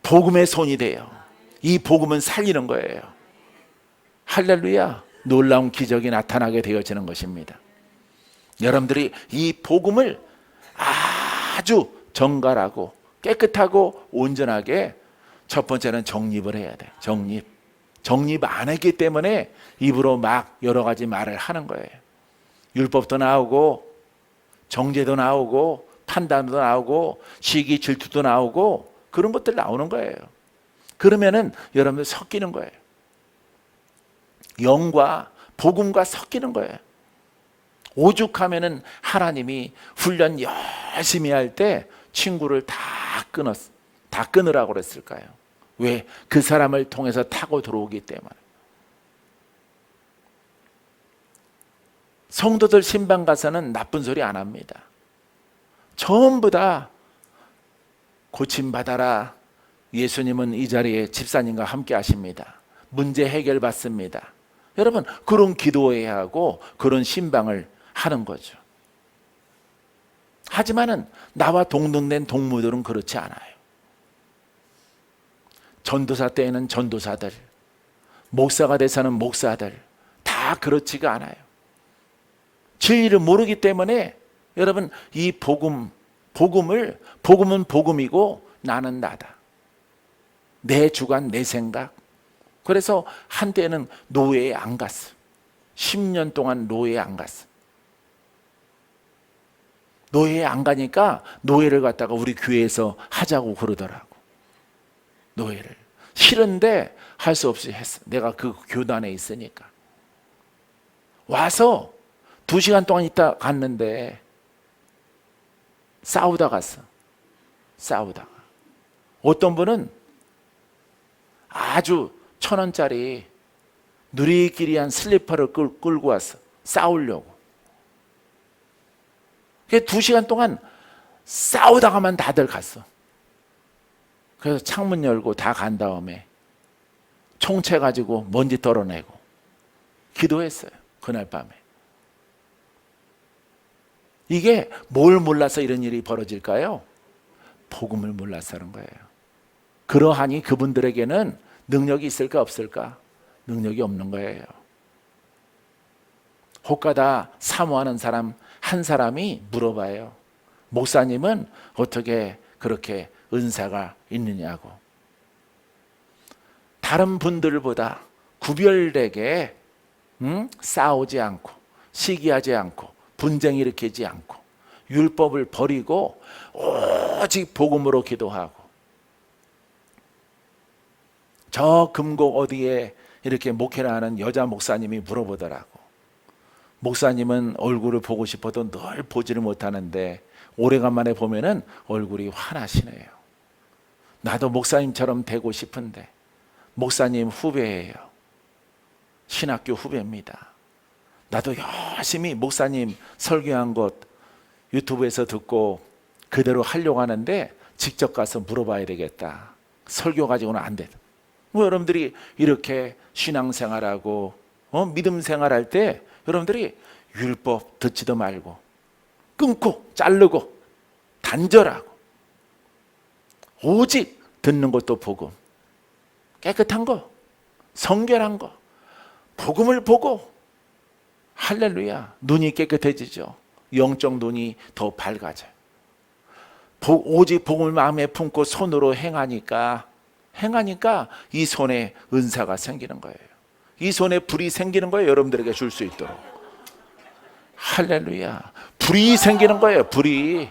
복음의 손이 돼요. 이 복음은 살리는 거예요. 할렐루야. 놀라운 기적이 나타나게 되어지는 것입니다. 여러분들이 이 복음을 아주 정갈하고 깨끗하고 온전하게 첫 번째는 정립을 해야 돼. 정립 안 했기 때문에 입으로 막 여러 가지 말을 하는 거예요. 율법도 나오고 정죄도 나오고 판단도 나오고 시기 질투도 나오고 그런 것들 나오는 거예요. 그러면은 여러분들 섞이는 거예요. 영과 복음과 섞이는 거예요. 오죽하면은 하나님이 훈련 열심히 할 때 친구를 다 끊으라고 그랬을까요? 왜? 그 사람을 통해서 타고 들어오기 때문에. 성도들 신방 가서는 나쁜 소리 안 합니다. 전부 다 고침받아라. 예수님은 이 자리에 집사님과 함께 하십니다. 문제 해결 받습니다. 여러분, 그런 기도해야 하고 그런 신방을 하는 거죠. 하지만은 나와 동등된 동무들은 그렇지 않아요. 전도사 때에는 전도사들, 목사가 돼서는 목사들, 다 그렇지가 않아요. 진리를 모르기 때문에 여러분, 이 복음은 복음이고 나는 나다. 내 주관, 내 생각. 그래서 한때는 노예에 안 갔어. 10년 동안 노예에 안 갔어. 노예에 안 가니까 노예를 갖다가 우리 교회에서 하자고 그러더라고. 노예를. 싫은데 할 수 없이 했어. 내가 그 교단에 있으니까. 와서 2시간 동안 있다 갔는데 싸우다 갔어. 싸우다가. 어떤 분은 아주 1,000원짜리 누리끼리한 슬리퍼를 끌고 왔어. 싸우려고. 2시간 동안 싸우다가만 다들 갔어. 그래서 창문 열고 다 간 다음에 총채 가지고 먼지 떨어내고 기도했어요. 그날 밤에. 이게 뭘 몰라서 이런 일이 벌어질까요? 복음을 몰라서 그런 거예요. 그러하니 그분들에게는 능력이 있을까 없을까? 능력이 없는 거예요. 혹가다 사모하는 사람 한 사람이 물어봐요. 목사님은 어떻게 그렇게 은사가 있느냐고. 다른 분들보다 구별되게 싸우지 않고 시기하지 않고 분쟁 일으키지 않고 율법을 버리고 오직 복음으로 기도하고, 저 금곡 어디에 이렇게 목회를 하는 여자 목사님이 물어보더라고. 목사님은 얼굴을 보고 싶어도 늘 보지를 못하는데 오래간만에 보면은 얼굴이 환하시네요. 나도 목사님처럼 되고 싶은데 목사님 후배예요. 신학교 후배입니다. 나도 열심히 목사님 설교한 것 유튜브에서 듣고 그대로 하려고 하는데 직접 가서 물어봐야 되겠다. 설교 가지고는 안 돼. 여러분들이 이렇게 신앙생활하고 믿음 생활할 때 여러분들이 율법 듣지도 말고 끊고 자르고 단절하고 오직 듣는 것도 복음, 깨끗한 거, 성결한 거, 복음을 보고 할렐루야, 눈이 깨끗해지죠. 영적 눈이 더 밝아져요. 오직 복음을 마음에 품고 손으로 행하니까 이 손에 은사가 생기는 거예요. 이 손에 불이 생기는 거예요. 여러분들에게 줄 수 있도록. 할렐루야. 불이 생기는 거예요. 불이.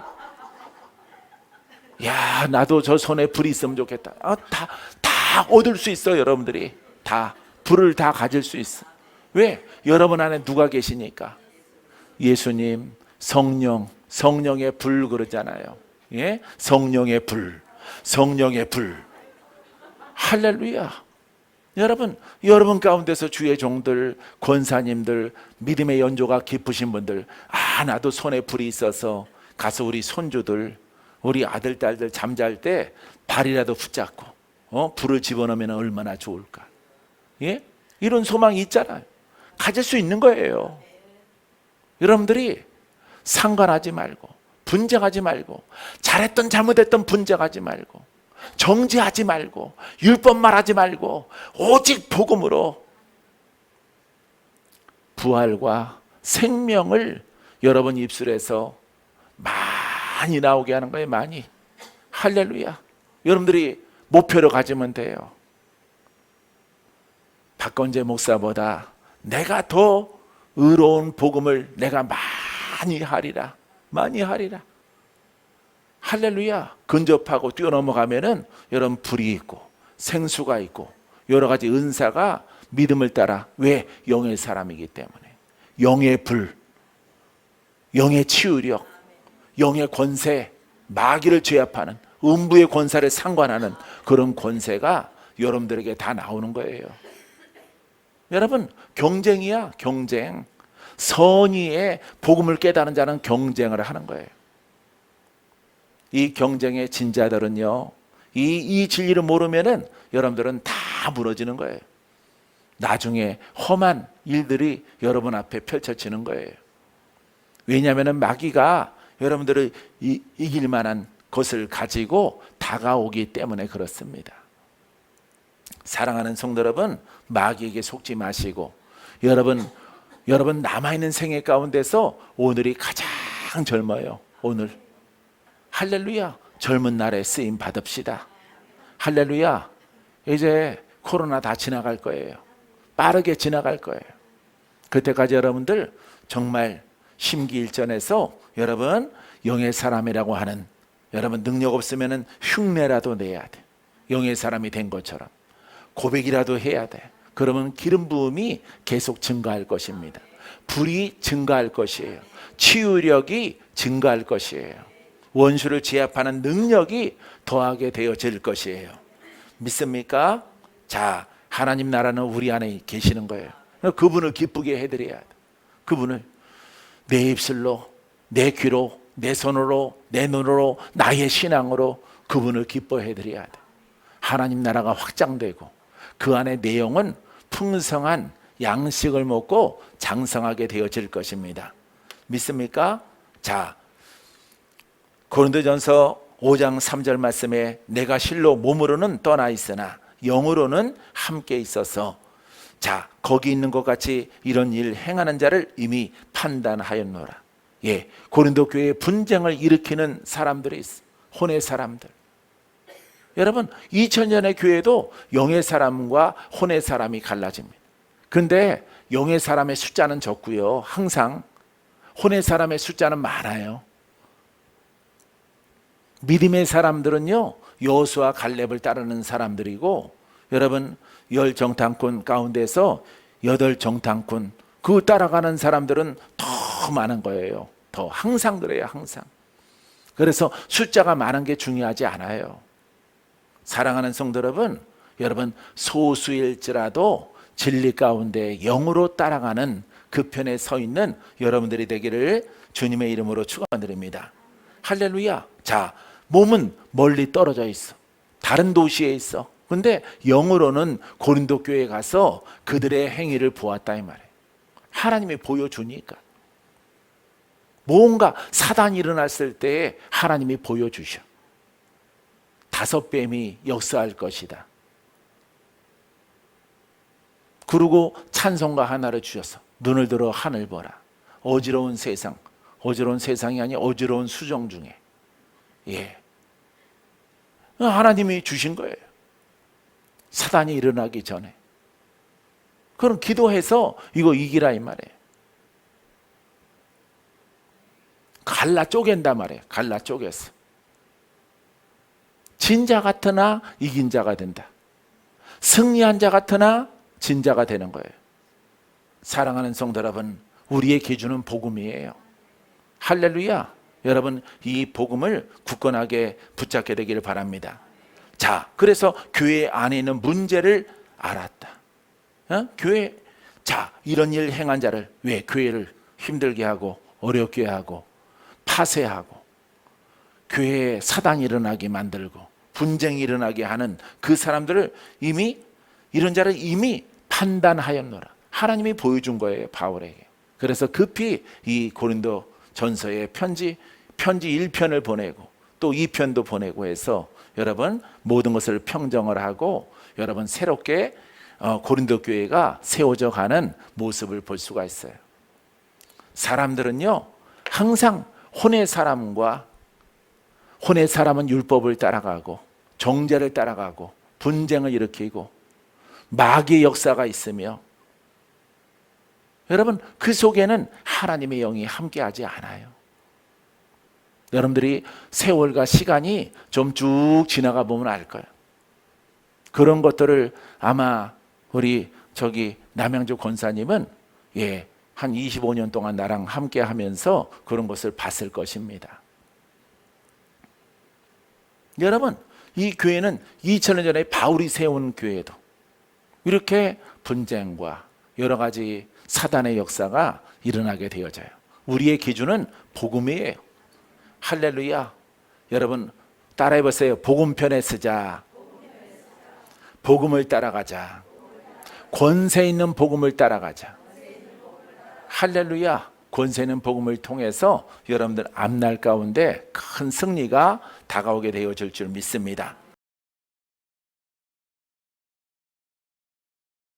야, 나도 저 손에 불이 있으면 좋겠다. 다 얻을 수 있어. 여러분들이 다 불을 다 가질 수 있어. 왜? 여러분 안에 누가 계시니까? 예수님, 성령, 성령의 불 그러잖아요. 예? 성령의 불, 성령의 불. 할렐루야. 여러분 가운데서 주의 종들, 권사님들, 믿음의 연조가 깊으신 분들, 나도 손에 불이 있어서 가서 우리 손주들, 우리 아들, 딸들 잠잘 때 발이라도 붙잡고 불을 집어넣으면 얼마나 좋을까. 예? 이런 소망이 있잖아요. 가질 수 있는 거예요. 여러분들이 상관하지 말고, 분쟁하지 말고, 잘했던 잘못했던 분쟁하지 말고, 정죄하지 말고, 율법 말하지 말고, 오직 복음으로 부활과 생명을 여러분 입술에서 많이 나오게 하는 거예요. 많이. 할렐루야. 여러분들이 목표로 가지면 돼요. 박건재 목사보다 내가 더 의로운 복음을 내가 많이 하리라. 많이 하리라. 할렐루야. 근접하고 뛰어넘어가면은 여러분 불이 있고 생수가 있고 여러 가지 은사가 믿음을 따라. 왜? 영의 사람이기 때문에. 영의 불, 영의 치유력, 영의 권세, 마귀를 제압하는 음부의 권세를 상관하는 그런 권세가 여러분들에게 다 나오는 거예요. 여러분, 경쟁이야. 경쟁. 선의의 복음을 깨달은 자는 경쟁을 하는 거예요. 이 경쟁의 진자들은요, 이 진리를 모르면은 여러분들은 다 무너지는 거예요. 나중에 험한 일들이 여러분 앞에 펼쳐지는 거예요. 왜냐하면 마귀가 여러분들을 이길 만한 것을 가지고 다가오기 때문에 그렇습니다. 사랑하는 성도 여러분, 마귀에게 속지 마시고 여러분 남아있는 생애 가운데서 오늘이 가장 젊어요. 오늘. 할렐루야. 젊은 날에 쓰임 받읍시다. 할렐루야. 이제 코로나 다 지나갈 거예요. 빠르게 지나갈 거예요. 그때까지 여러분들 정말 심기일전해서 여러분 영의 사람이라고 하는, 여러분 능력 없으면 흉내라도 내야 돼. 영의 사람이 된 것처럼 고백이라도 해야 돼. 그러면 기름 부음이 계속 증가할 것입니다. 불이 증가할 것이에요. 치유력이 증가할 것이에요. 원수를 제압하는 능력이 더하게 되어질 것이에요. 믿습니까? 자, 하나님 나라는 우리 안에 계시는 거예요. 그분을 기쁘게 해드려야 돼. 그분을 내 입술로, 내 귀로, 내 손으로, 내 눈으로, 나의 신앙으로 그분을 기뻐해드려야 돼. 하나님 나라가 확장되고 그 안에 내 영은 풍성한 양식을 먹고 장성하게 되어질 것입니다. 믿습니까? 자, 고린도전서 5장 3절 말씀에 내가 실로 몸으로는 떠나 있으나 영으로는 함께 있어서, 자, 거기 있는 것 같이 이런 일 행하는 자를 이미 판단하였노라. 예, 고린도 교회에 분쟁을 일으키는 사람들이 있어. 혼의 사람들. 여러분, 2000년의 교회도 영의 사람과 혼의 사람이 갈라집니다. 근데 영의 사람의 숫자는 적고요. 항상 혼의 사람의 숫자는 많아요. 믿음의 사람들은요, 여호수아 갈렙을 따르는 사람들이고, 여러분 10 정탐꾼 가운데서 8 정탐꾼 그 따라가는 사람들은 더 많은 거예요. 더 항상 그래요. 항상. 그래서 숫자가 많은 게 중요하지 않아요. 사랑하는 성도 여러분 소수일지라도 진리 가운데 영으로 따라가는 그 편에 서 있는 여러분들이 되기를 주님의 이름으로 축원드립니다. 할렐루야. 자, 몸은 멀리 떨어져 있어. 다른 도시에 있어. 근데 영으로는 고린도 교회에 가서 그들의 행위를 보았다 이 말이에요. 하나님이 보여주니까. 뭔가 사단이 일어났을 때에 하나님이 보여주셔. 5뱀이 역사할 것이다. 그리고 찬송가 하나를 주셔서 눈을 들어 하늘 보라. 어지러운 세상, 어지러운 세상이 아니 어지러운 수정 중에 하나님이 주신 거예요. 사단이 일어나기 전에. 그럼 기도해서 이거 이기라 이 말이에요. 갈라 쪼갠단 말이에요. 갈라 쪼갰어. 진 자 같으나 이긴 자가 된다. 승리한 자 같으나 진 자가 되는 거예요. 사랑하는 성도 여러분, 우리의 기준은 복음이에요. 할렐루야. 여러분 이 복음을 굳건하게 붙잡게 되기를 바랍니다. 자, 그래서 교회 안에 있는 문제를 알았다. 교회, 자, 이런 일 행한 자를 왜 교회를 힘들게 하고 어렵게 하고 파쇄하고 교회에 사단이 일어나게 만들고 분쟁이 일어나게 하는 그 사람들을 이런 자를 이미 판단하였노라. 하나님이 보여준 거예요, 바울에게. 그래서 급히 이 고린도 전서의 편지 1편을 보내고 또 2편도 보내고 해서 여러분 모든 것을 평정을 하고 여러분 새롭게 고린도 교회가 세워져 가는 모습을 볼 수가 있어요. 사람들은요 항상 혼의 사람은 율법을 따라가고 정죄를 따라가고 분쟁을 일으키고 마귀의 역사가 있으며 여러분 그 속에는 하나님의 영이 함께하지 않아요. 여러분들이 세월과 시간이 좀 쭉 지나가 보면 알 거예요. 그런 것들을 아마 우리 남양주 권사님은 한 25년 동안 나랑 함께 하면서 그런 것을 봤을 것입니다. 여러분 이 교회는 2000년 전에 바울이 세운 교회도 이렇게 분쟁과 여러 가지 사단의 역사가 일어나게 되어져요. 우리의 기준은 복음이에요. 할렐루야. 여러분 따라해 보세요. 복음편에 쓰자. 복음을 따라가자. 권세 있는 복음을 따라가자. 할렐루야. 권세 있는 복음을 통해서 여러분들 앞날 가운데 큰 승리가 다가오게 되어질 줄 믿습니다.